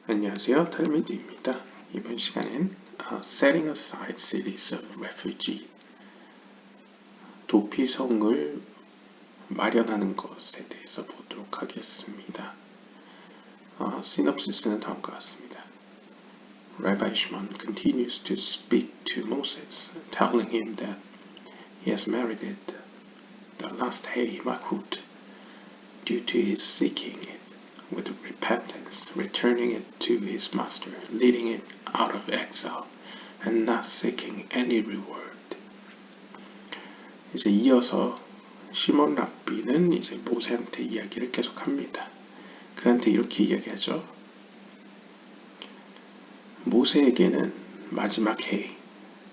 안녕하세요, 달미드입니다. 이번 시간엔 Setting Aside Cities of Refugee, 도피성을 마련하는 것에 대해서 보도록 하겠습니다. 시놉시스는 다음과 같습니다. Rabbi Shimon continues to speak to Moses, telling him that he has merited the last hay malchut due to his seeking it with repentance, returning it to his master, leading it out of exile, and not seeking any reward. 이제 이어서 시몬 랍비는 이제 모세한테 이야기를 계속합니다. 그한테 이렇게 이야기하죠. 모세에게는 마지막 해,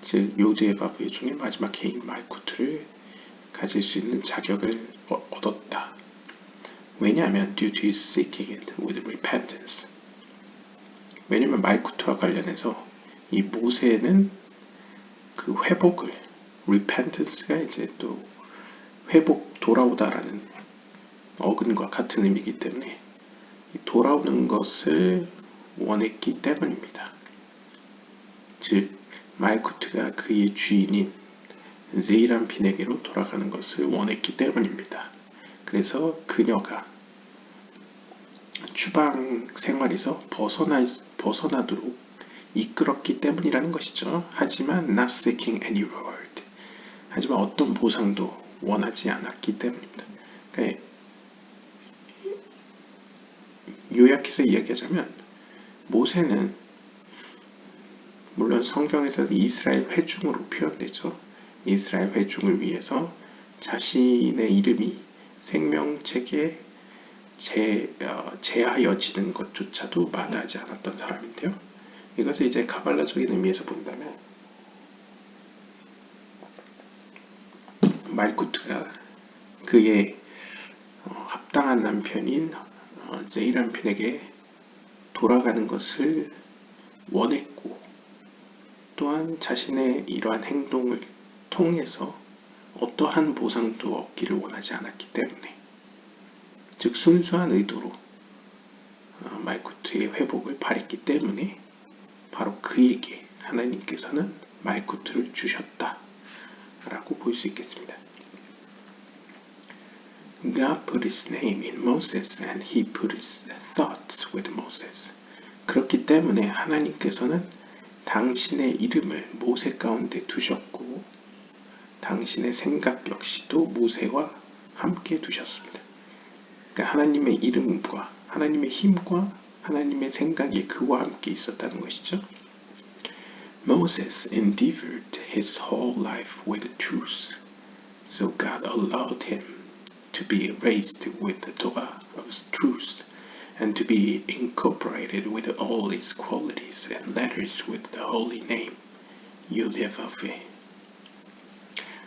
즉 요드의 바브의 중에 마지막 해인 말쿠트를 가질 수 있는 자격을 얻었다. 왜냐하면 due to his seeking it with repentance. 왜냐면 말쿠트와 관련해서 이 모세는 그 회복을 repentance가 이제 또 회복 돌아오다라는 어근과 같은 의미이기 때문에 돌아오는 것을 원했기 때문입니다. 즉 말쿠트가 그의 주인인 제이람핀에게로 돌아가는 것을 원했기 때문입니다. 그래서 그녀가 추방 생활에서 벗어나도록 이끌었기 때문이라는 것이죠. 하지만 not seeking any reward. 하지만 어떤 보상도 원하지 않았기 때문입니다. 그러니까 요약해서 이야기하자면 모세는 물론 성경에서는 이스라엘 회중으로 표현되죠. 이스라엘 회중을 위해서 자신의 이름이 생명책에 제하여지는 것조차도 마다하지 않았던 사람인데요. 이것을 이제 가발라적인 의미에서 본다면 말쿠트가 그의 합당한 남편인 제이람핀에게 돌아가는 것을 원했고 또한 자신의 이러한 행동을 통해서 어떠한 보상도 얻기를 원하지 않았기 때문에 즉 순수한 의도로 말쿠트의 회복을 바랬기 때문에 바로 그에게 하나님께서는 말쿠트를 주셨다 라고 볼 수 있겠습니다. God put his name in Moses and he put his thoughts with Moses. 그렇기 때문에 하나님께서는 당신의 이름을 모세 가운데 두셨고 당신의 생각 역시도 모세와 함께 두셨습니다. 그러니까 하나님의 이름과 하나님의 힘과 하나님의 생각이 그와 함께 있었다는 것이죠. Moses endeavored his whole life with truth, so God allowed him to be raised with the Torah of truth and to be incorporated with all its qualities and letters with the holy name, Yud-Heh-Vav-Heh.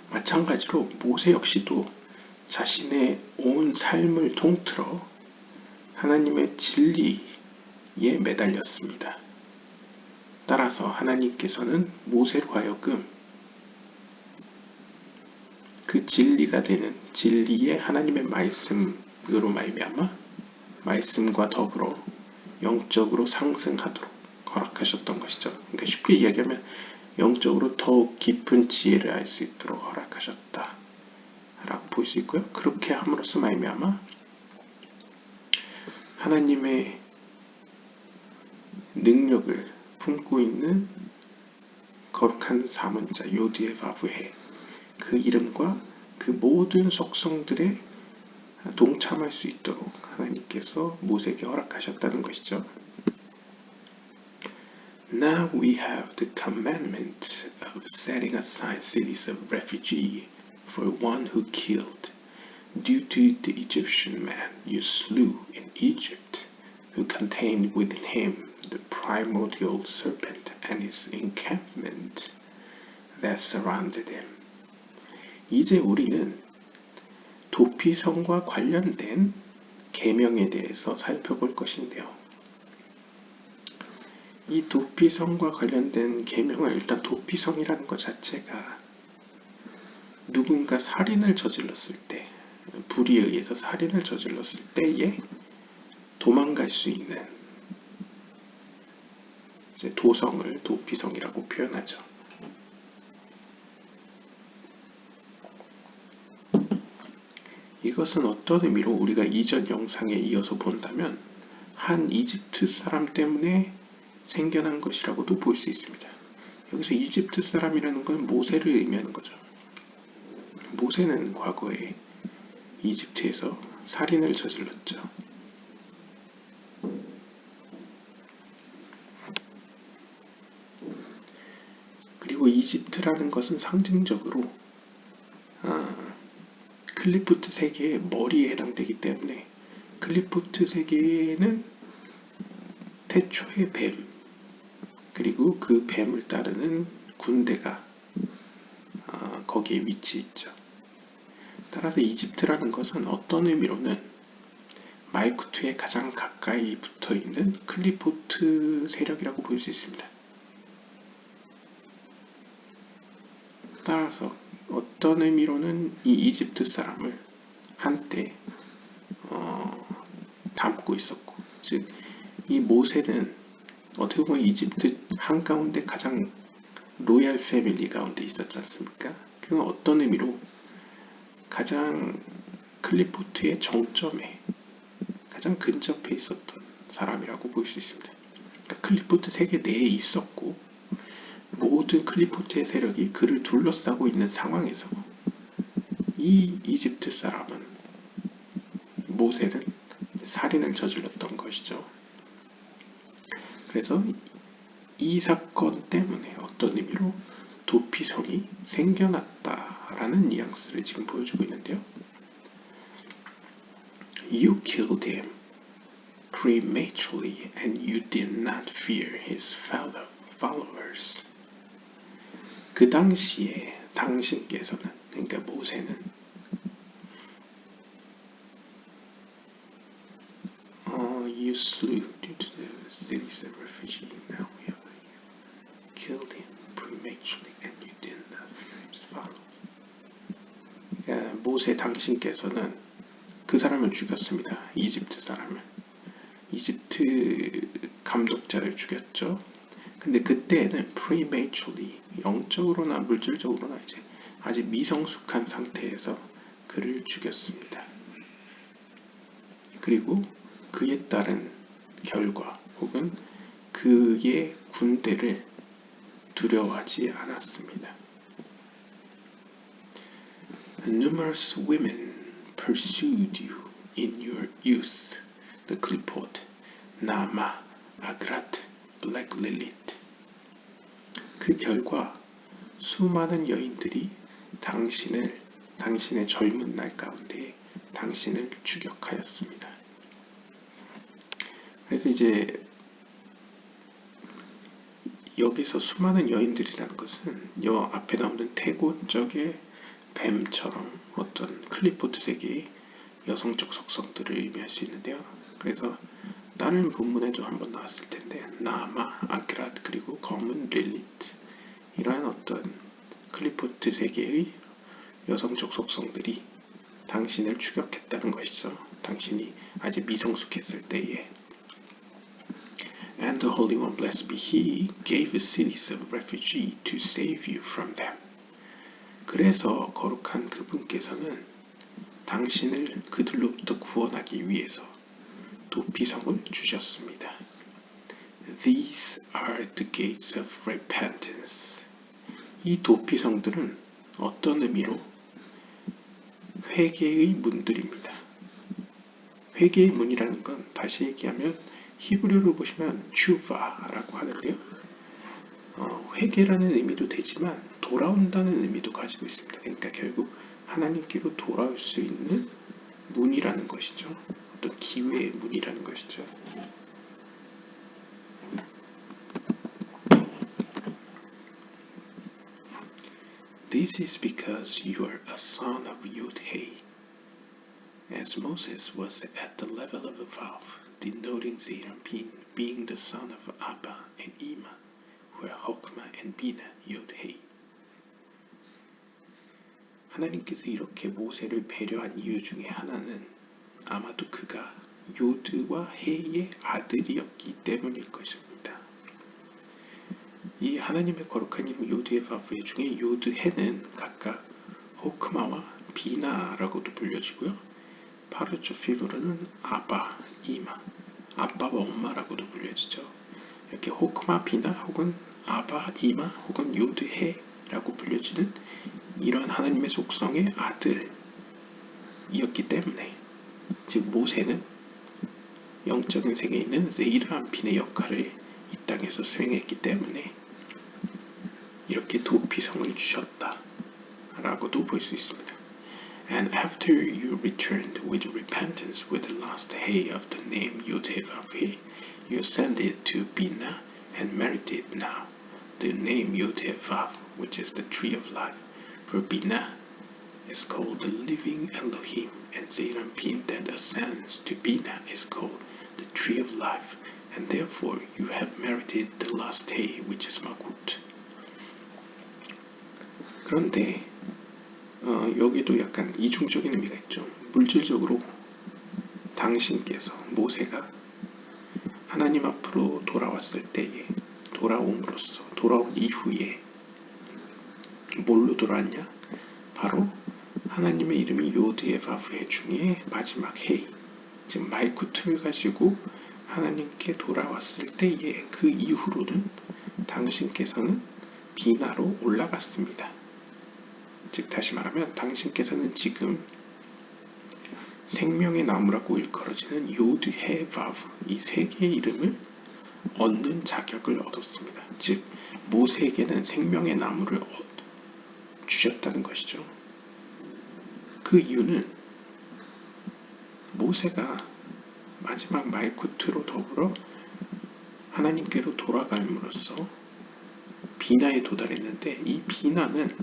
마찬가지로 모세 역시도 자신의 온 삶을 통틀어 하나님의 진리에 매달렸습니다. 따라서 하나님께서는 모세로 하여금 그 진리가 되는 진리의 하나님의 말씀으로 말미암아 말씀과 더불어 영적으로 상승하도록 허락하셨던 것이죠. 그러니까 쉽게 이야기하면 영적으로 더욱 깊은 지혜를 알 수 있도록 허락하셨다 라고 볼 수 있고요. 그렇게 함으로써 말미암아 하나님의 능력을 품고 있는 거룩한 사문자 요드의-바브헤 그 이름과 그 모든 속성들에 동참할 수 있도록 하나님께서 모세에게 허락하셨다는 것이죠. Now we have the commandment of setting aside cities of refugee for one who killed, due to the Egyptian man you slew in Egypt, who contained within him the primordial serpent and his encampment that surrounded him. 이제 우리는 도피성과 관련된 계명에 대해서 살펴볼 것인데요. 이 도피성과 관련된 계명은 일단 도피성이라는 것 자체가 누군가 살인을 저질렀을 때, 불의에 의해서 살인을 저질렀을 때에 도망갈 수 있는 이제 도성을 도피성이라고 표현하죠. 이것은 어떤 의미로 우리가 이전 영상에 이어서 본다면 한 이집트 사람 때문에 생겨난 것이라고도 볼 수 있습니다. 여기서 이집트 사람이라는 건 모세를 의미하는 거죠. 모세는 과거에 이집트에서 살인을 저질렀죠. 그리고 이집트라는 것은 상징적으로 클리포트 세계의 머리에 해당되기 때문에 클리포트 세계에는 태초의 뱀 그리고 그 뱀을 따르는 군대가 거기에 위치해 있죠. 따라서 이집트라는 것은 어떤 의미로는 마이쿠트에 가장 가까이 붙어있는 클리포트 세력이라고 볼 수 있습니다. 따라서 어떤 의미로는 이 이집트 사람을 한때 담고 있었고, 즉 이 모세는 어떻게 보면 이집트 한가운데 가장 로얄 패밀리 가운데 있었지 않습니까? 그건 어떤 의미로 가장 클리포트의 정점에 가장 근접해 있었던 사람이라고 볼 수 있습니다. 그러니까 클리포트 세계 내에 있었고 모든 클리포트의 세력이 그를 둘러싸고 있는 상황에서 이 이집트 사람은 모세는 살인을 저질렀던 것이죠. 그래서 이 사건 때문에 어떤 의미로 도피성이 생겨났다라는 뉘앙스를 지금 보여주고 있는데요. You killed him prematurely and you did not fear his followers. 그 당시에 당신께서는, 그러니까 모세는 you slew due to the cities of refugee. Now we have killed him prematurely and you did not fear his followers. 그러니까 모세 당신께서는 그 사람을 죽였습니다. 이집트 사람을. 이집트 감독자를 죽였죠. 근데 그때는 prematurely, 영적으로나 물질적으로나 이제 아직 미성숙한 상태에서 그를 죽였습니다. 그리고 그에 따른 결과 혹은 그의 군대를 두려워하지 않았습니다. Numerous women pursued you in your youth, the Clipot, Naama, Agrat, Black Lilith. 그 결과 수많은 여인들이 당신의 젊은 날 가운데 당신을 추격하였습니다. 그래서 이제 여기서 수많은 여인들이라는 것은 앞에 나오는 태고 쪽의 뱀처럼 어떤 클리포트 세계의 여성적 속성들을 의미할 수 있는데요. 그래서 다른 본문에도 한번 나왔을 텐데 나마, 아그랏 그리고 검은 릴리트, 이러한 어떤 클리포트 세계의 여성적 속성들이 당신을 추격했다는 것이죠. 당신이 아직 미성숙했을 때에. And the Holy One, blessed be He, gave cities of refuge to save you from them. 그래서 거룩한 그분께서는 당신을 그들로부터 구원하기 위해서 도피성을 주셨습니다. These are the gates of repentance. 이 도피성들은 어떤 의미로 회개의 문들입니다. 회개의 문이라는 건 다시 얘기하면 히브리어로 보시면 주바라고 하는데요. 회개라는 의미도 되지만 돌아온다는 의미도 가지고 있습니다. 그러니까 결국 하나님께로 돌아올 수 있는 문이라는 것이죠. 어떤 기회의 문이라는 것이죠. This is because you are a son of Yud-Heh, as Moses was at the level of a valve, denoting Zeranpin being the son of Abba and Ima, where Hokmah and Bina Yud-Heh. 하나님께서 이렇게 모세를 배려한 이유 중에 하나는 아마도 그가 요드와 헤의 아들이었기 때문일 것입니다. 이 하나님의 거룩한 이름 요드의 바브의 중에 요드해는 각각 호크마와 비나라고도 불려지고요. 파르초필로로는 아바, 이마, 아빠와 엄마라고도 불려지죠. 이렇게 호크마, 비나 혹은 아바, 이마 혹은 요드해라고 불려지는 이러한 하나님의 속성의 아들이었기 때문에, 즉 모세는 영적인 세계에 있는 세이르안핀의 역할을 이 땅에서 수행했기 때문에 이렇게 도피성을 주셨다 라고도 볼 수 있습니다. And after you returned with repentance with the last hay of the name Yod-Heh-Vav-He, you ascended to Bina and married it now, the name Yod-Heh-Vav, which is the tree of life. For Bina is called the living Elohim, and Zeirampin that ascends to Bina is called the tree of life, and therefore you have merited the last hay, which is Malkut. 그런데 여기도 약간 이중적인 의미가 있죠. 물질적으로 당신께서, 모세가 하나님 앞으로 돌아왔을 때에, 돌아온 이후에 뭘로 돌아왔냐? 바로 하나님의 이름이 요드의 바브의 중에 마지막 헤이, 즉 말쿠트를 가지고 하나님께 돌아왔을 때에 그 이후로는 당신께서는 비나로 올라갔습니다. 즉 다시 말하면 당신께서는 지금 생명의 나무라고 일컬어지는 요드해 바브, 이 세 개의 이름을 얻는 자격을 얻었습니다. 즉 모세에게는 생명의 나무를 주셨다는 것이죠. 그 이유는 모세가 마지막 말쿠트로 더불어 하나님께로 돌아감으로써 비나에 도달했는데, 이 비나는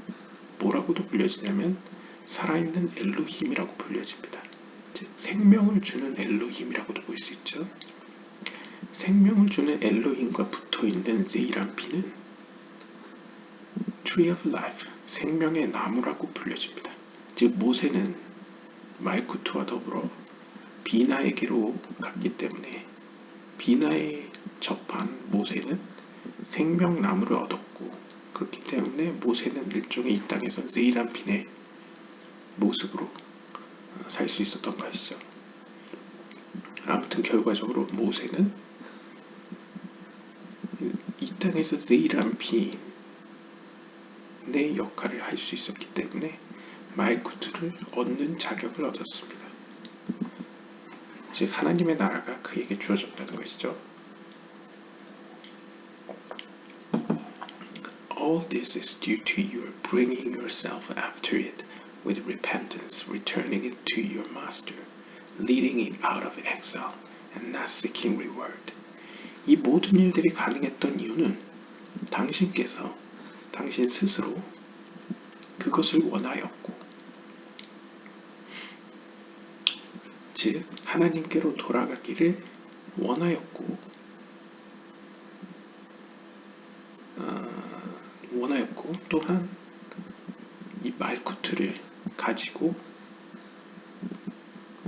뭐라고도 불려지냐면 살아있는 엘로힘이라고 불려집니다. 즉 생명을 주는 엘로힘이라고도 볼 수 있죠. 생명을 주는 엘로힘과 붙어있는 세이람피는 Tree of Life, 생명의 나무라고 불려집니다. 즉 모세는 말쿠트와 더불어 비나에게로 갔기 때문에 비나에 접한 모세는 생명나무를 얻었고, 그렇기 때문에 모세는 일종의 이 땅에서 세이람핀의 모습으로 살 수 있었던 것이죠. 아무튼 결과적으로 모세는 이 땅에서 세이람핀의 역할을 할 수 있었기 때문에 말쿠트를 얻는 자격을 얻었습니다. 즉 하나님의 나라가 그에게 주어졌다는 것이죠. All this is due to your bringing yourself after it with repentance, returning it to your master, leading it out of exile, and not seeking reward. 이 모든 일들이 가능했던 이유는 당신께서 당신 스스로 그것을 원하였고, 즉 하나님께로 돌아가기를 원하였고 또한 이 말쿠트를 가지고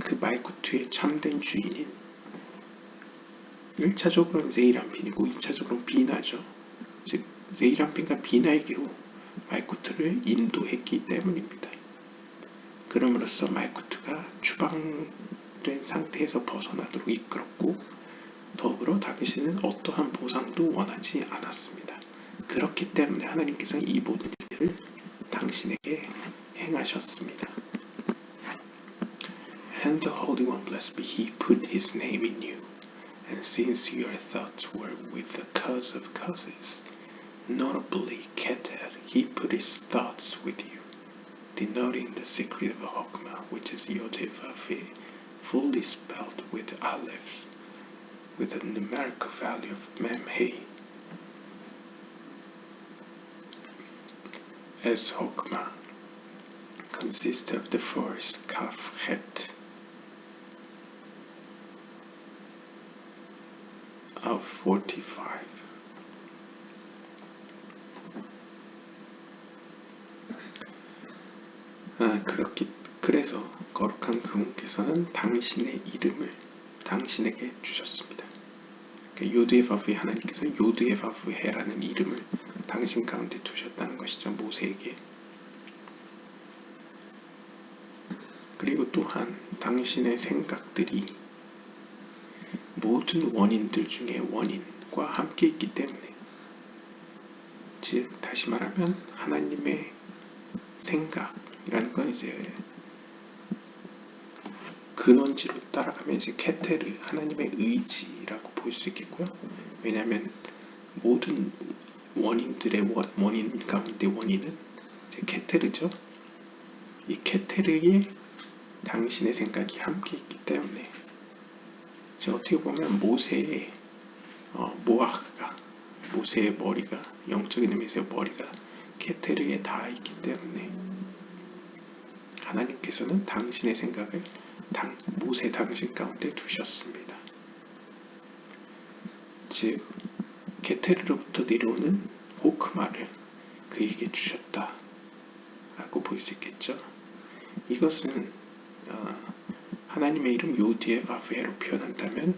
그 말쿠트의 참된 주인인 1차적으로는 세이람핀이고 2차적으로는 비나죠. 즉 세이람핀과 비나에게로 말쿠트를 인도했기 때문입니다. 그럼으로써 말쿠트가 추방된 상태에서 벗어나도록 이끌었고, 더불어 당신은 어떠한 보상도 원하지 않았습니다. 그렇기 때문에 하나님께서는 이 모든 일들을 당신에게 행하셨습니다. And the Holy One, blessed be He, put His name in you. And since your thoughts were with the cause of causes, notably Keter, He put His thoughts with you, denoting the secret of Chokmah, which is Yod-Heh-Vav-He, fully spelled with Aleph, with a numerical value of Mem-He. As Chokmah consists of the first Kaf Het of 45. 그래서 거룩한 그분께서는 당신의 이름을 당신에게 주셨습니다. 그러니까 요드에바브의 하나님께서 요드에바브헤라는 이름을 당신 가운데 두셨다는 것이죠. 모세에게. 그리고 또한 당신의 생각들이 모든 원인들 중에 원인과 함께 있기 때문에, 즉 다시 말하면 하나님의 생각이라는 건 이제 근원지로 따라가면 이제 케테르, 하나님의 의지라고 볼 수 있겠고요. 왜냐하면 모든 원인들의 원인 가운데 원인은 이제 케테르죠. 이 케테르에 당신의 생각이 함께 있기 때문에 어떻게 보면 모세의 모아흐가, 모세의 머리가, 영적인 의미에서의 머리가 케테르에 닿아 있기 때문에 하나님께서는 당신의 생각을 모세 당신 가운데 두셨습니다. 즉 케테르로부터 내려오는 호크마를 그에게 주셨다 라고 볼 수 있겠죠. 이것은 하나님의 이름 요드에바브헤로 표현한다면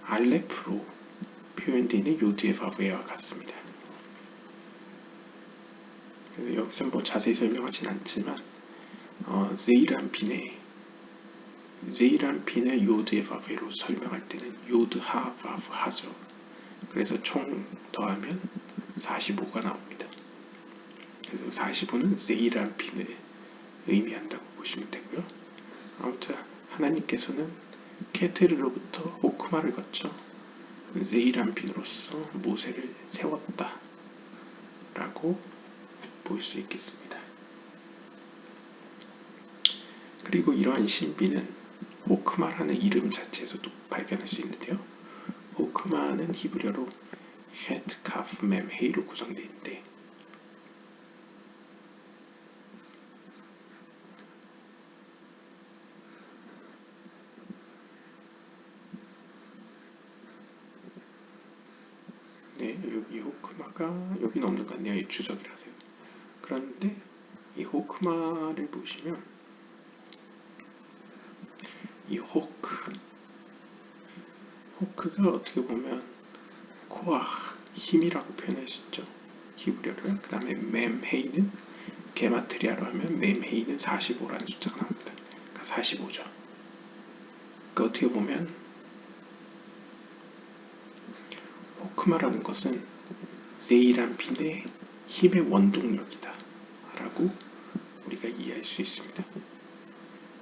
알레프로 표현되는 요드에바브헤와 같습니다. 그래서 여기서 뭐 자세히 설명하진 않지만 제이란핀의 요드에바브헤로 설명할 때는 요드하바브하죠. 그래서 총 더하면 45가 나옵니다. 그래서 45는 제이란핀을 의미한다고 보시면 되고요. 아무튼 하나님께서는 케테르로부터 호크마를 거쳐 제이란핀으로서 모세를 세웠다 라고 볼 수 있겠습니다. 그리고 이러한 신비는 호크마라는 이름 자체에서도 발견할 수 있는데요. 호크마는 히브리어로 헤트 카프 맴 헤이로 구성되어 있는데, 여기 호크마가 여기는 없는 것 같네요. 이 주석이라서요. 그런데 이 호크마를 보시면 이 호크가 어떻게 보면 코아, 힘이라고 표현할 수 있죠. 히브리어로요. 그 다음에 맴헤이는 게마트리아로 하면 맴헤이는 45라는 숫자가 나옵니다. 그러니까 45죠. 그러니까 어떻게 보면 호크마라는 것은 제이란핀의 힘의 원동력이다 라고 우리가 이해할 수 있습니다.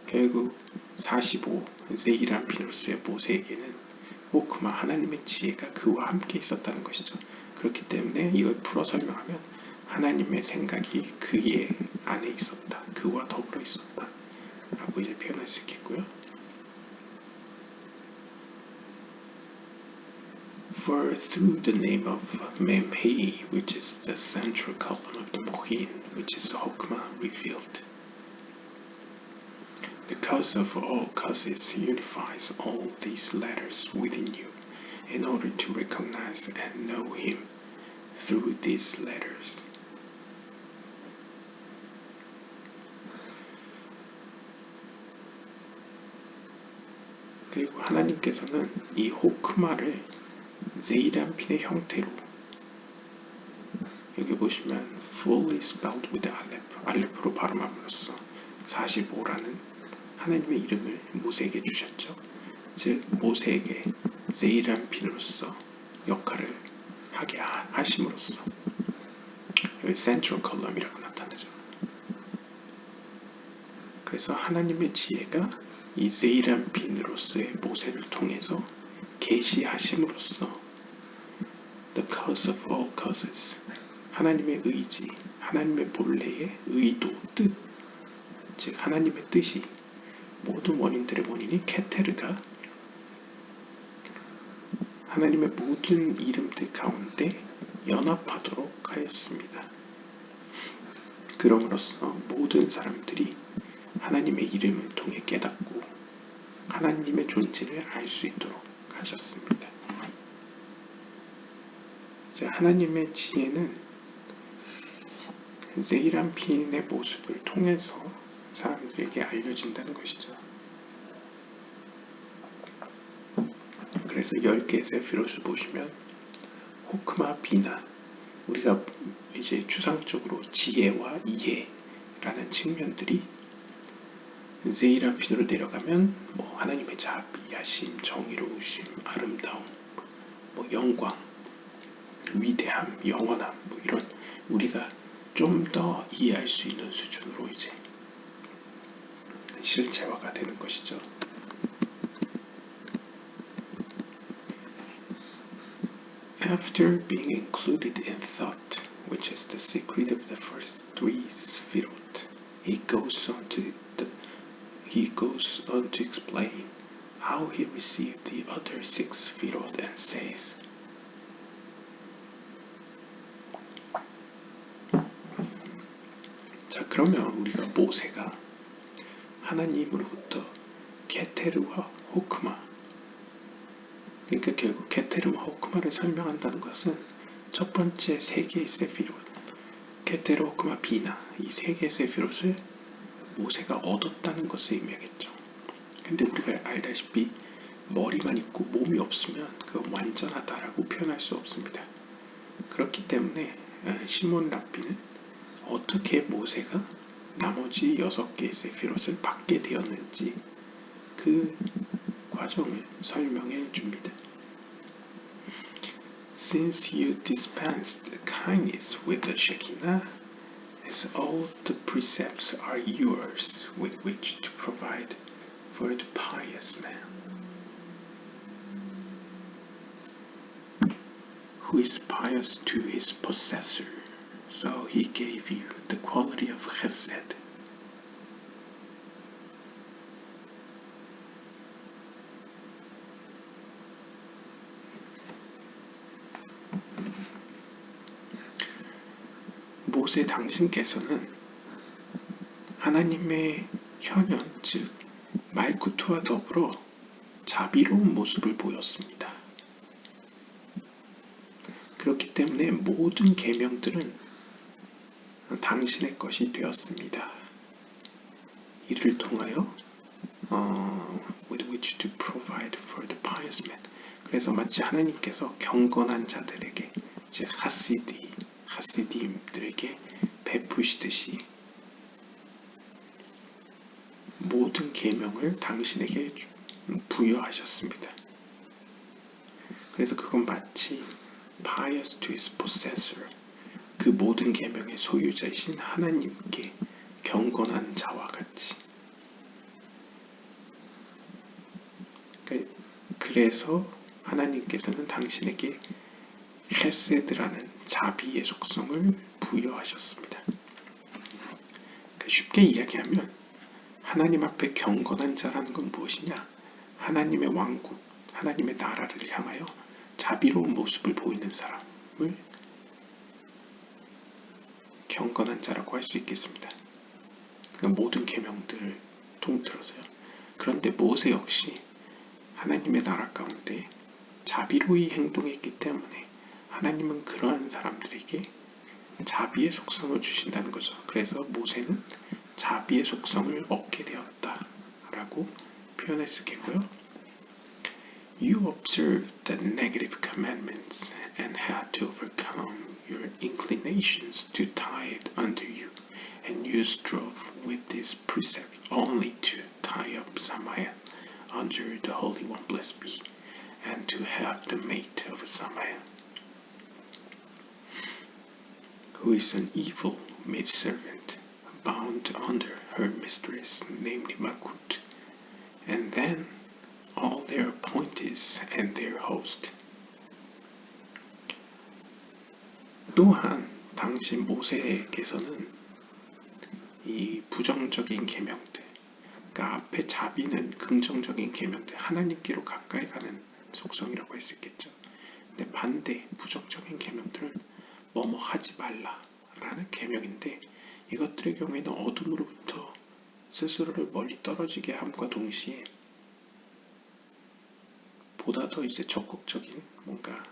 결국 45 제이란핀으로서의 모세에게는 호크마, 하나님의 지혜가 그와 함께 있었다는 것이죠. 그렇기 때문에 이걸 풀어 설명하면 하나님의 생각이 그의 안에 있었다, 그와 더불어 있었다 라고 이제 표현할 수 있겠고요. For through the name of Memhei, which is the central column of the Mochin, which is the Hokmah revealed, the cause of all causes unifies all these letters within you in order to recognize and know Him through these letters. 그리고 하나님께서는 이 호크마를 제이란핀의 형태로, 여기 보시면 fully spelled with 알레프로 발음함으로써 45라는 하나님의 이름을 모세에게 주셨죠. 즉 모세에게 제이란핀으로서 역할을 하게 하심으로써 여기 센트럴 컬럼이라고 나타나죠. 그래서 하나님의 지혜가 이 제이란핀으로서의 모세를 통해서 계시하심으로써 the cause of all causes, 하나님의 의지, 하나님의 본래의 의도, 뜻, 즉 하나님의 뜻이 모든 원인들의 원인이 케테르가 하나님의 모든 이름들 가운데 연합하도록 하였습니다. 그럼으로써 모든 사람들이 하나님의 이름을 통해 깨닫고 하나님의 존재를 알 수 있도록 하셨습니다. 하나님의 지혜는 제이란핀의 모습을 통해서 사람들에게 알려진다는 것이죠. 그래서 10개의 세피롯을 보시면 호크마, 비나, 우리가 이제 추상적으로 지혜와 이해라는 측면들이 세이라핀으로 내려가면 뭐 하나님의 자비, 야심, 정의로우심, 아름다움, 뭐 영광, 위대함, 영원함, 뭐 이런 우리가 좀 더 이해할 수 있는 수준으로 이제 실체화가 되는 것이죠. After being included in thought, which is the secret of the first three sfirot, he goes on to explain how he received the other six sfirot and says, 자, 그러면 우리가 모세가 하나님으로부터 케테르와 호크마, 그러니까 결국 케테르와 호크마를 설명한다는 것은 첫 번째 세 개의 세피롯, 케테르, 호크마, 비나, 이 세 개의 세피롯을 모세가 얻었다는 것을 의미하겠죠. 근데 우리가 알다시피 머리만 있고 몸이 없으면 그건 완전하다라고 표현할 수 없습니다. 그렇기 때문에 시몬 랍비는 어떻게 모세가 나머지 6개의 세피롯을 받게 되었는지 그 과정을 설명해 줍니다. Since you dispensed kindness with the Shekinah, as all the precepts are yours with which to provide for the pious man, who is pious to his possessor, so he gave you the quality of chesed. 모세 당신께서는 하나님의 현현, 즉 말쿠트와 더불어 자비로운 모습을 보였습니다. 그렇기 때문에 모든 계명들은 당신의 것이 되었습니다. 이를 통하여 with which to provide for the pious man. 그래서 마치 하나님께서 경건한 자들에게, 즉 하시디임들에게 베푸시듯이 모든 계명을 당신에게 부여하셨습니다. 그래서 그건 마치 pious to his possessor, 그 모든 계명의 소유자이신 하나님께 경건한 자와 같이. 그래서 하나님께서는 당신에게 헤세드라는 자비의 속성을 부여하셨습니다. 쉽게 이야기하면 하나님 앞에 경건한 자라는 건 무엇이냐? 하나님의 왕국, 하나님의 나라를 향하여 자비로운 모습을 보이는 사람을 경건한 자라고 할 수 있겠습니다. 그러니까 모든 계명들을 통틀어서요. 그런데 모세 역시 하나님의 나라 가운데 자비로이 행동했기 때문에 하나님은 그러한 사람들에게 자비의 속성을 주신다는 거죠. 그래서 모세는 자비의 속성을 얻게 되었다라고 표현할 수 있겠고요. You observed the negative commandments and had to overcome your inclinations to tie it under you, and you strove with this precept only to tie up Samael under the Holy One, blessed be, and to have the mate of Samael, who is an evil maidservant, bound under her mistress, namely Malkut, and then all their appointees and their host. 또한 당신 모세께서는 이 부정적인 계명들, 그러니까 앞에 자비는 긍정적인 계명들, 하나님께로 가까이 가는 속성이라고 할 수 있겠죠. 근데 반대 부정적인 계명들은 뭐뭐 하지 말라라는 계명인데, 이것들의 경우에는 어둠으로부터 스스로를 멀리 떨어지게 함과 동시에 보다 더 이제 적극적인 뭔가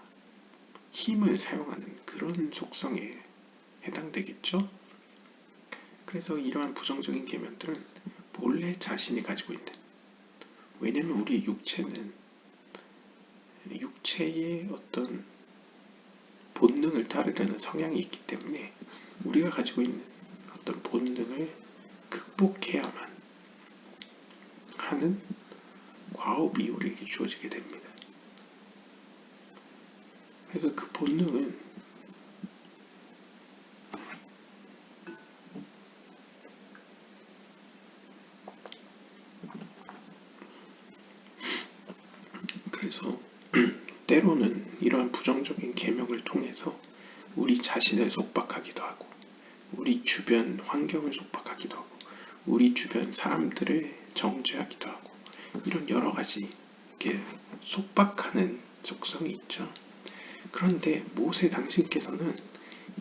힘을 사용하는 그런 속성에 해당되겠죠. 그래서 이러한 부정적인 계명들은 본래 자신이 가지고 있는, 왜냐면 우리의 육체는 육체의 어떤 본능을 따르려는 성향이 있기 때문에 우리가 가지고 있는 어떤 본능을 극복해야만 하는 과업이 우리에게 주어지게 됩니다. 그래서 그 본능은 그래서 때로는 이러한 부정적인 계명을 통해서 우리 자신을 속박하기도 하고 우리 주변 환경을 속박하기도 하고 우리 주변 사람들을 정죄하기도 하고 이런 여러 가지 이렇게 속박하는 속성이 있죠. 그런데 모세 당신께서는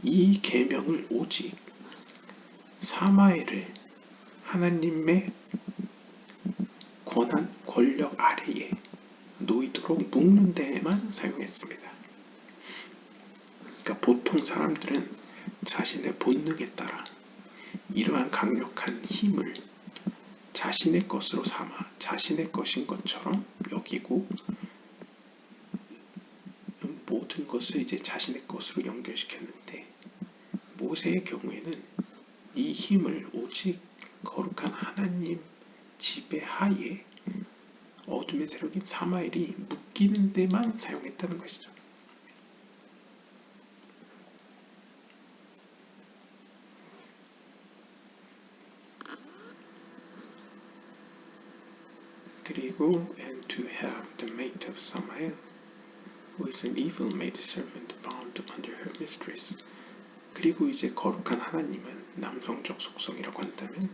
이 계명을 오직 사마엘을 하나님의 권한, 권력 아래에 놓이도록 묶는 데에만 사용했습니다. 그러니까 보통 사람들은 자신의 본능에 따라 이러한 강력한 힘을 자신의 것으로 삼아 자신의 것인 것처럼 여기고 모든 것을 이제 자신의 것으로 연결시켰는데 모세의 경우에는 이 힘을 오직 거룩한 하나님 지배하에 어둠의 세력인 사마엘이 묶이는 데만 사용했다는 것이죠. 그리고 and to have the mate of Samael, who is an evil maid servant bound under her mistress. 그리고 이제 거룩한 하나님은 남성적 속성이라고 한다면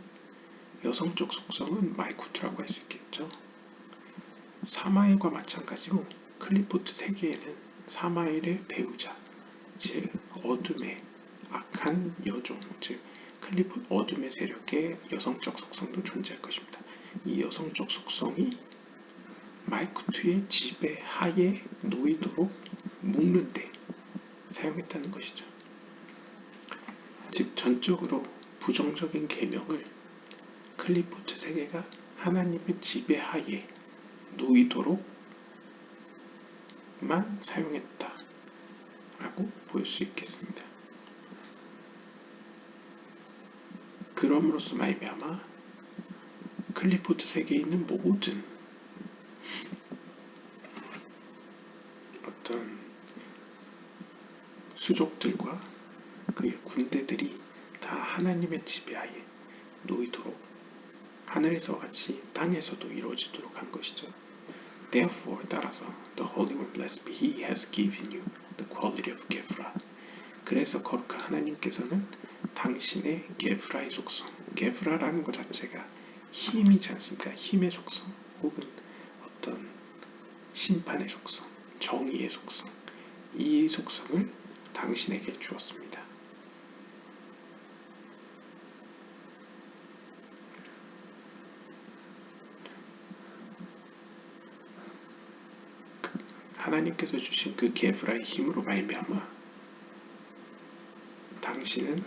여성적 속성은 말쿠트라고 할 수 있겠죠. 사마엘과 마찬가지로 클리포트 세계에는 사마엘의 배우자, 즉 어둠의 악한 여종, 즉 클리포트 어둠의 세력의 여성적 속성도 존재할 것입니다. 이 여성적 속성이 말쿠트의 지배하에 놓이도록 묶는데 사용했다는 것이죠. 즉 전적으로 부정적인 계명을 클리포트 세계가 하나님의 지배하에 놓이도록만 사용했다라고 볼 수 있겠습니다. 그럼으로써 말미암아 클리포트 세계에 있는 모든 어떤 수족들과 그의 군대들이 다 하나님의 지배하에 놓이도록 하늘에서 같이 땅에서도 이루어지도록 한 것이죠. Therefore, 따라서 the Holy One blessed be He has given you the quality of Gephra. 그래서 거룩한 하나님께서는 당신의 게프라의 속성, 게프라라는 것 자체가 힘이지 않습니까? 힘의 속성 혹은 어떤 심판의 속성, 정의의 속성, 이 속성을 당신에게 주었습니다. 하나님께서 주신 그 게프라의 힘으로 말미암아 당신은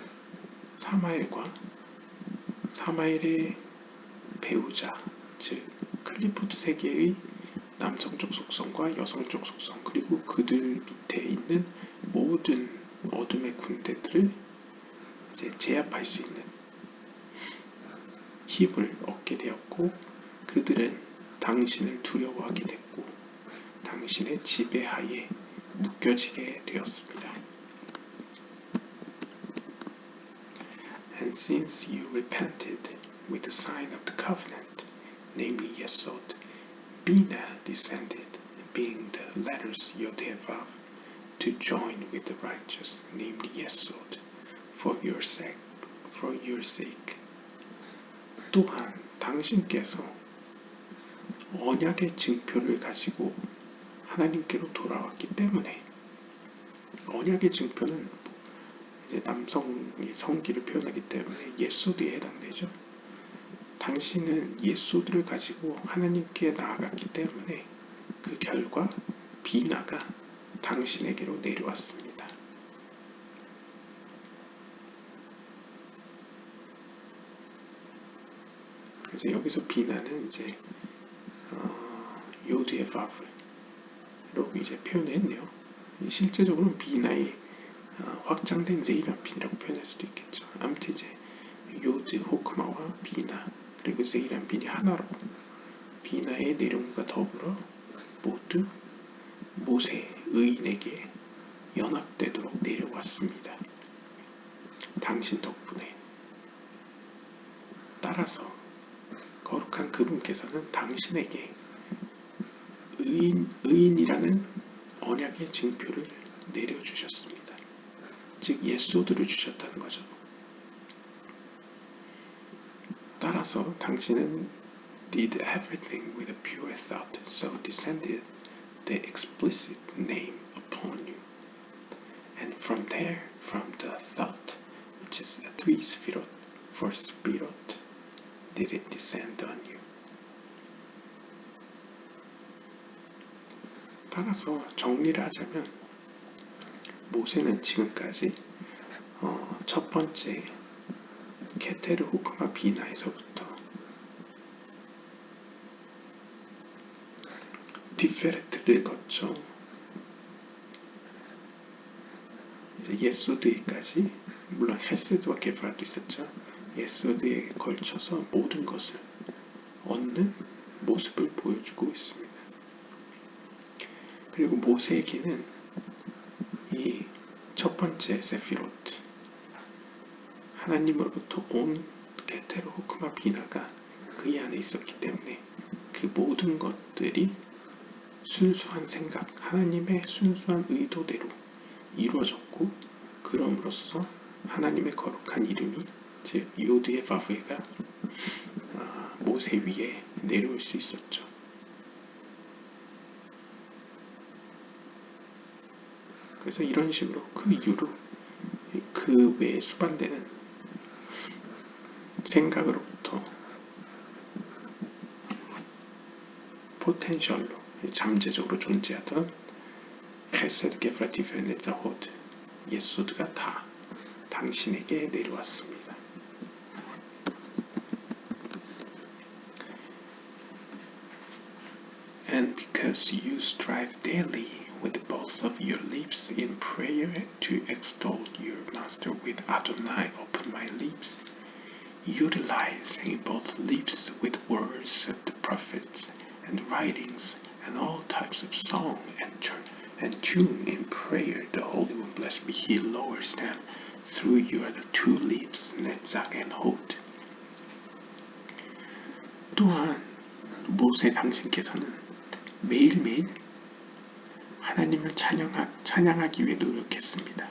사마엘과 사마엘의 배우자, 즉 클리포트 세계의 남성적 속성과 여성적 속성, 그리고 그들 밑에 있는 모든 어둠의 군대들을 이제 제압할 수 있는 힘을 얻게 되었고, 그들은 당신을 두려워하게 됐고 당신의 지배하에 묶여지게 되었습니다. And since you repented with the sign of the covenant, namely Yesod, Bina descended, being the letters Yod-Vav, to join with the righteous, namely Yesod, for your sake. 또한 당신께서 언약의 증표를 가지고 하나님께로 돌아왔기 때문에, 언약의 증표는 이제 남성의 성기를 표현하기 때문에 예소드에 해당되죠. 당신은 예소드를 가지고 하나님께 나아갔기 때문에 그 결과 비나가 당신에게로 내려왔습니다. 그래서 여기서 비나는 이제 요드의 바브, 이제 표현했네요. 실제적으로는 비나의 확장된 세이란빈이라고 표현할 수도 있겠죠. 아무튼 이제 요드, 호크마와 비나 그리고 세이란빈이 하나로 비나의 내려옴과 더불어 모두 모세 의인에게 연합되도록 내려왔습니다. 당신 덕분에. 따라서 거룩한 그분께서는 당신에게 의인이라는 언약의 징표를 내려주셨습니다. 즉 예소드를 주셨다는 거죠. 따라서 당신은 did everything with a pure thought, so descended the explicit name upon you. And from there, from the thought, which is a three sphirot, for spirit, did it descend on you. 따라서 정리를 하자면 모세는 지금까지 첫 번째 케테르 호크마 비나에서부터 디페레트를 거쳐 이제 예소드에까지, 물론 헤세드와 게프라도 있었죠. 예소드에 걸쳐서 모든 것을 얻는 모습을 보여주고 있습니다. 그리고 모세에게는 이 첫 번째 세피로트, 하나님으로부터 온 케테르 호크마 비나가 그 안에 있었기 때문에 그 모든 것들이 순수한 생각, 하나님의 순수한 의도대로 이루어졌고, 그럼으로써 하나님의 거룩한 이름이, 즉 요드의 바브에가 모세 위에 내려올 수 있었죠. 그래서 이런 식으로 그 이후로 그 외에 수반되는 생각으로부터 포텐셜로 잠재적으로 존재하던 헤세드, 게프라, 디페렌, 네자호드, 예소드가 다 당신에게 내려왔습니다. And because you strive daily with both of your lips in prayer to extol your master with Adonai upon my lips, utilizing both lips with words of the prophets and writings and all types of song and tune in prayer, the Holy One, blessed be He, lowers them through your two lips, Netzach and Hod. 또한 모세 당신께서는 매일매일 하나님을 찬양하기 위해 노력했습니다.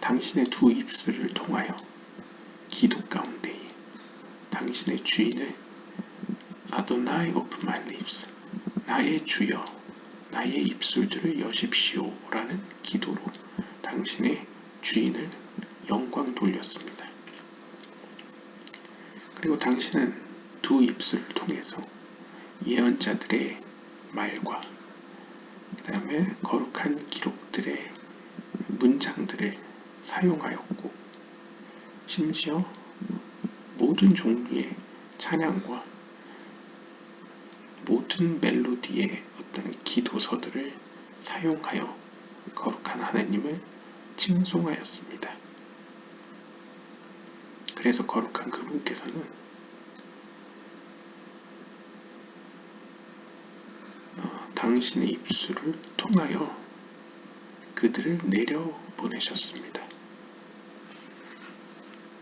당신의 두 입술을 통하여 기도 가운데 당신의 주인을 Adonai open my lips, 나의 주여, 나의 입술들을 여십시오 라는 기도로 당신의 주인을 영광 돌렸습니다. 그리고 당신은 두 입술을 통해서 예언자들의 말과 그 다음에 거룩한 기록들의 문장들을 사용하였고, 심지어 모든 종류의 찬양과 모든 멜로디의 어떤 기도서들을 사용하여 거룩한 하나님을 칭송하였습니다. 그래서 거룩한 그분께서는 당신의 입술을 통하여 그들을 내려보내셨습니다.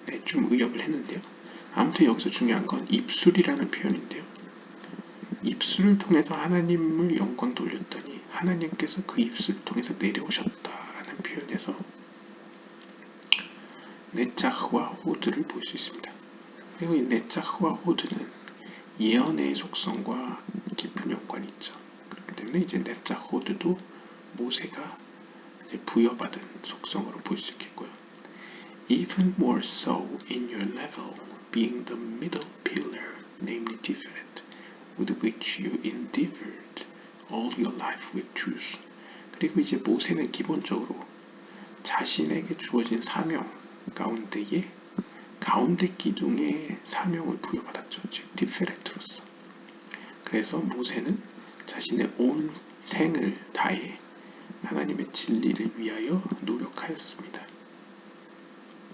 네, 좀 의역을 했는데요. 아무튼 여기서 중요한 건 입술이라는 표현인데요. 입술을 통해서 하나님을 영광 돌렸더니 하나님께서 그 입술을 통해서 내려오셨다라는 표현에서 네자흐와 호드를 볼 수 있습니다. 그리고 이 네자흐와 호드는 예언의 속성과 깊은 연관이 있죠. 그렇기 때문에 이제 네자흐 호드도 모세가 이제 부여받은 속성으로 볼 수 있겠고요. Even more so in your level, being the middle pillar, namely Tiferet, with which you endeavored all your life with truth. 그리고 이제 모세는 기본적으로 자신에게 주어진 사명 가운데에 가운데 기둥의 사명을 부여받았죠. 즉 티페레트로서. 그래서 모세는 자신의 온 생을 다해 하나님의 진리를 위하여 노력하였습니다.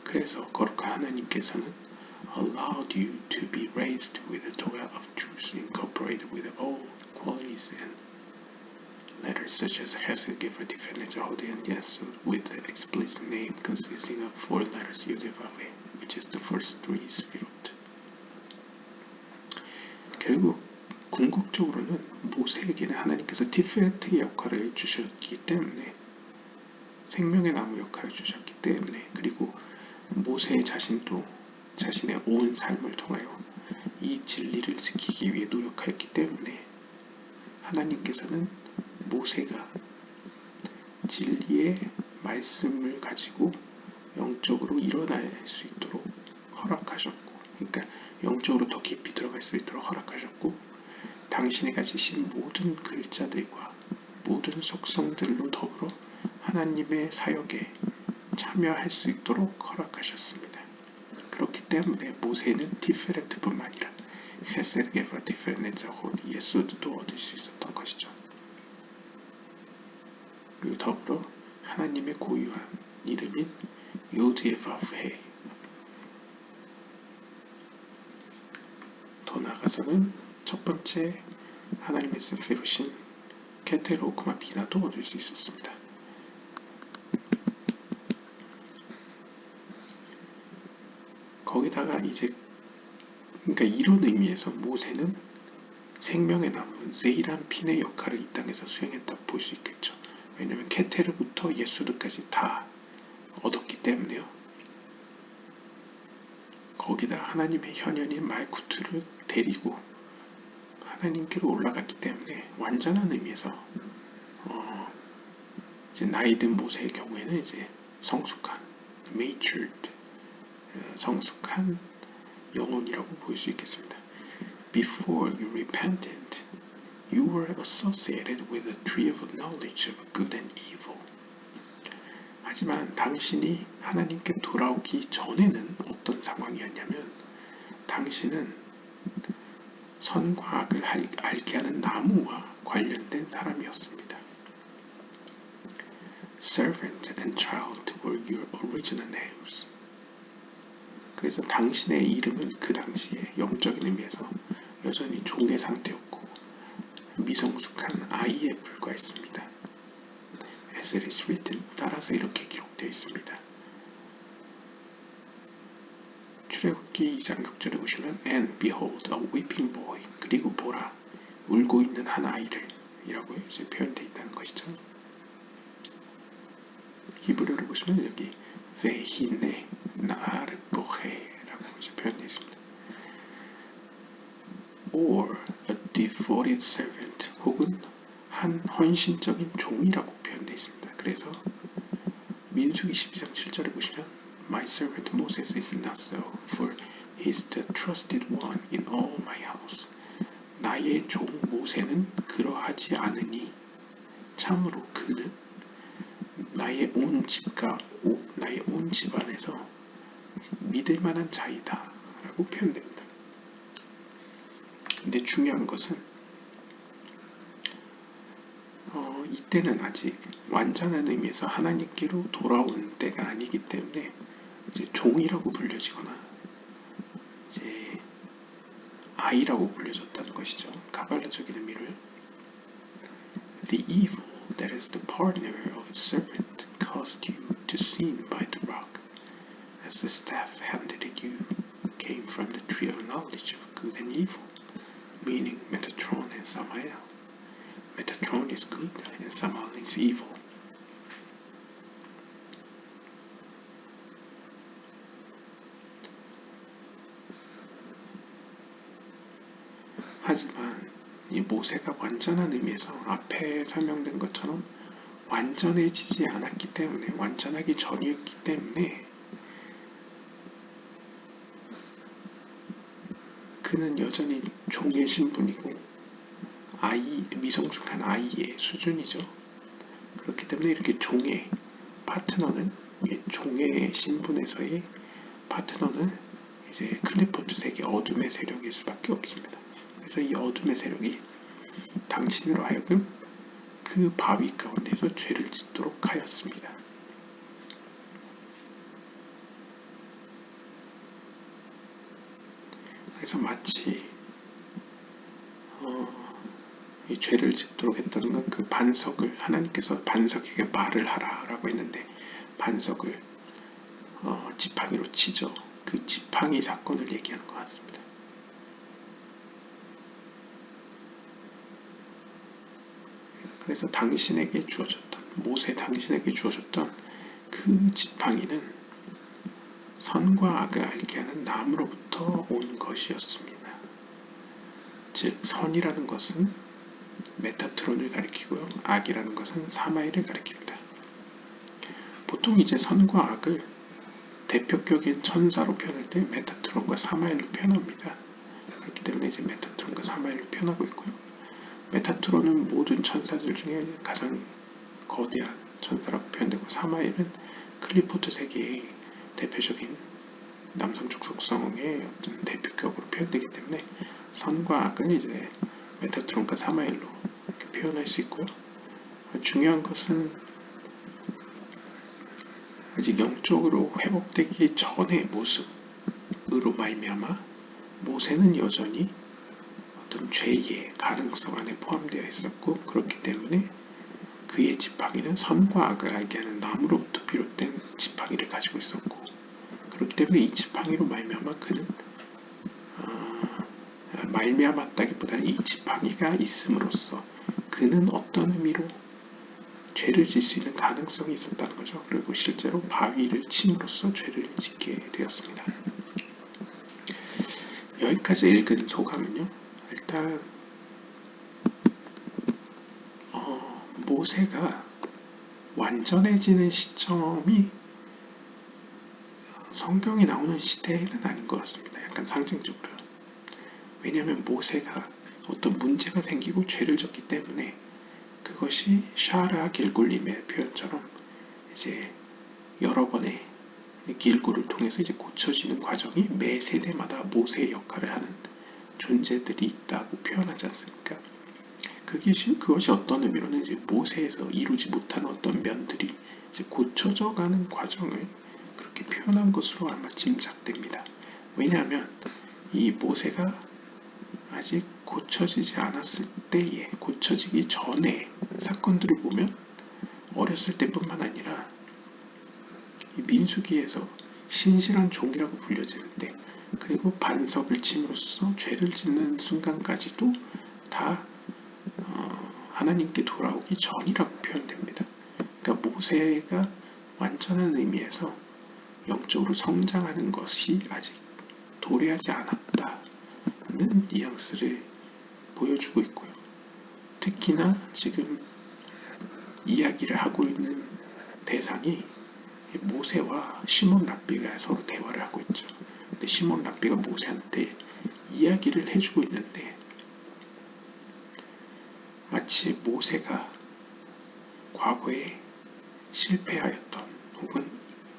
그래서 거룩한 하나님께서는 allowed you to be raised with the Torah of truth incorporated with all qualities and letters such as Hesed, Gefer, Tiferet, Hod, and Yesod with the explicit name consisting of 4 letters Yud, Vav, which is the first 3 Sefirot. 결국 궁극적으로는 모세에게는 하나님께서 티페레트의 역할을 주셨기 때문에 생명의 나무 역할을 주셨기 때문에 그리고 모세 자신도 자신의 온 삶을 통하여 이 진리를 지키기 위해 노력하였기 때문에 하나님께서는 모세가 진리의 말씀을 가지고 영적으로 일어날 수 있도록 허락하셨고, 그러니까 영적으로 더 깊이 들어갈 수 있도록 허락하셨고, 당신이 가지신 모든 글자들과 모든 속성들로 더불어 하나님의 사역에 참여할 수 있도록 허락하셨습니다. 그렇기 때문에 모세는 티페레트뿐만 아니라 헤세드, 게fer, 티페렛, netza혼, 예소드도 얻을 수 있었던 것이죠. 그리고 더불어 하나님의 고유한 이름인 요드의 바브헤, 더 나아가서는 첫 번째 하나님의 세피롯인 케텔, 오크마, 비나도 얻을 수 있었습니다. 거기다가 이제 그러니까 이런 의미에서 모세는 생명의 나무 세이란 핀의 역할을 이 땅에서 수행했다고 볼 수 있겠죠. 왜냐하면 케테르부터 예수르까지 다 얻었기 때문에요. 거기다 하나님의 현현인 말쿠트를 데리고 하나님께로 올라갔기 때문에 완전한 의미에서 이제 나이 든 모세의 경우에는 이제 성숙한 matured, 성숙한 영혼이라고 볼 수 있겠습니다. Before you repented, you were associated with the tree of knowledge of good and evil. 하지만 당신이 하나님께 돌아오기 전에는 어떤 상황이었냐면 당신은 선과 악을 알게 하는 나무와 관련된 사람이었습니다. Servant and child were your original names. 그래서 당신의 이름은 그 당시에 영적인 의미에서 여전히 종의 상태였고 미성숙한 아이에 불과했습니다. As it is written, 따라서 이렇게 기록되어 있습니다. 출애굽기 2장 6절에 보시면 And behold, a weeping boy, 그리고 보라, 울고 있는 한 아이를 이라고 이제 표현되어 있다는 것이죠. 히브리어를 보시면 여기 vehine na'ar bohe라고 이제 표현되어 있습니다. Or a devoted servant, 혹은 한 헌신적인 종이라고 표현되어 있습니다. 그래서 민수기 12장 7절에 보시면 My servant Moses is not so, for he is the trusted one in all my house. 나의 종 모세는 그러하지 않으니 참으로 그는 나의 온 집과 나의 온 집안에서 믿을 만한 자이다 라고 표현됩니다. 근데 중요한 것은 이때는 아직 완전한 의미에서 하나님께로 돌아오는 때가 아니기 때문에 이제 종이라고 불려지거나 이제 아이라고 불려졌다는 것이죠. 가발라적인 의미를 The evil that is the partner of a serpent caused you to sin by the rock, as the staff handed you came from the tree of knowledge of good and evil, meaning Metatron and Samael. Metatron is good and Samael is evil. 하지만 이 모세가 완전한 의미에서 앞에 설명된 것처럼 완전해지지 않았기 때문에, 완전하기 전이었기 때문에 그는 여전히 종의 신분이고 미성숙한 아이의 수준이죠. 그렇기 때문에 이렇게 종의 파트너는, 종의 신분에서의 파트너는 이제 클리포트 세계 어둠의 세력일 수밖에 없습니다. 그래서 이 어둠의 세력이 당신으로 하여금 그 바위 가운데서 죄를 짓도록 하였습니다. 그래서 마치 이 죄를 짓도록 했다는 건 그 반석을 하나님께서 반석에게 말을 하라라고 했는데 반석을 지팡이로 치죠. 그 지팡이 사건을 얘기하는 것 같습니다. 그래서 당신에게 주어졌던 당신에게 주어졌던 그 지팡이는 선과 악을 알게 하는 나무로부터 온 것이었습니다. 즉 선이라는 것은 메타트론을 가리키고요. 악이라는 것은 사마엘을 가리킵니다. 보통 이제 선과 악을 대표격인 천사로 표현할 때 메타트론과 사마엘로 표현합니다. 그렇기 때문에 이제 메타트론과 사마엘로 표현하고 있고요. 메타트론은 모든 천사들 중에 가장 거대한 천사라고 표현되고 사마엘은 클리포트 세계의 대표적인 남성적 속성의 어떤 대표격으로 표현되기 때문에 선과 악은 이제 메타트론과 사마엘로 표현할 수 있고요. 중요한 것은 아직 영적으로 회복되기 전의 모습으로 말미암아 모세는 여전히 어떤 죄의 가능성 안에 포함되어 있었고 그렇기 때문에 그의 지팡이는 선과 악을 알게 하는 나무로부터 비롯된 지팡이를 가지고 있었고 그렇기 때문에 이 지팡이로 말미암아 그는 말미암았다기보다는 이 지팡이가 있음으로써 그는 어떤 의미로 죄를 질 수 있는 가능성이 있었다는 거죠. 그리고 실제로 바위를 침으로써 죄를 짓게 되었습니다. 여기까지 읽은 소감은요. 일단 모세가 완전해지는 시점이 성경이 나오는 시대에는 아닌 것 같습니다. 약간 상징적으로요. 왜냐하면 모세가 어떤 문제가 생기고 죄를 졌기 때문에 그것이 샤라 길굴림의 표현처럼 이제 여러 번의 길굴을 통해서 이제 고쳐지는 과정이 매 세대마다 모세의 역할을 하는 존재들이 있다고 표현하지 않습니까? 그것이 어떤 의미로는 이제 모세에서 이루지 못한 어떤 면들이 이제 고쳐져 가는 과정을 그렇게 표현한 것으로 아마 짐작됩니다. 왜냐하면 이 모세가 아직 고쳐지지 않았을 때에 고쳐지기 전에 사건들을 보면 어렸을 때뿐만 아니라 민수기에서 신실한 종이라고 불려지는데 그리고 반석을 침으로써 죄를 짓는 순간까지도 다 하나님께 돌아오기 전이라고 표현됩니다. 그러니까 모세가 완전한 의미에서 영적으로 성장하는 것이 아직 도래하지 않았다는 뉘앙스를 보여주고 있고요. 특히나 지금 이야기를 하고 있는 대상이 모세와 시몬 랍비가 서로 대화를 하고 있죠. 근데 시몬 랍비가 모세한테 이야기를 해주고 있는데 마치 모세가 과거에 실패하였던 혹은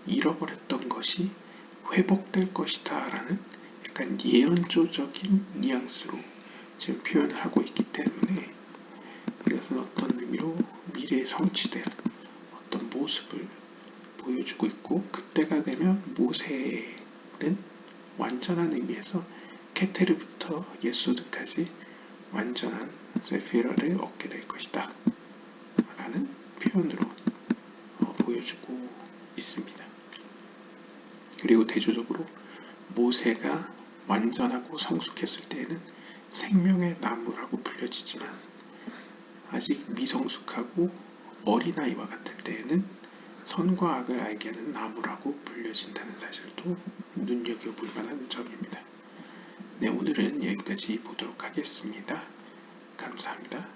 잃어버렸던 것이 회복될 것이다 라는 약간 예언조적인 뉘앙스로 지금 표현을 하고 있기 때문에 이것은 어떤 의미로 미래에 성취될 어떤 모습을 보여주고 있고 그때가 되면 모세는 완전한 의미에서 케테르부터 예소드까지 완전한 세피라를 얻게 될 것이다 라는 표현으로 보여주고 있습니다. 그리고 대조적으로 모세가 완전하고 성숙했을 때에는 생명의 나무라고 불려지지만 아직 미성숙하고 어린아이와 같을 때에는 선과 악을 알게 하는 나무라고 불려진다는 사실도 눈여겨볼 만한 점입니다. 네, 오늘은 여기까지 보도록 하겠습니다. 감사합니다.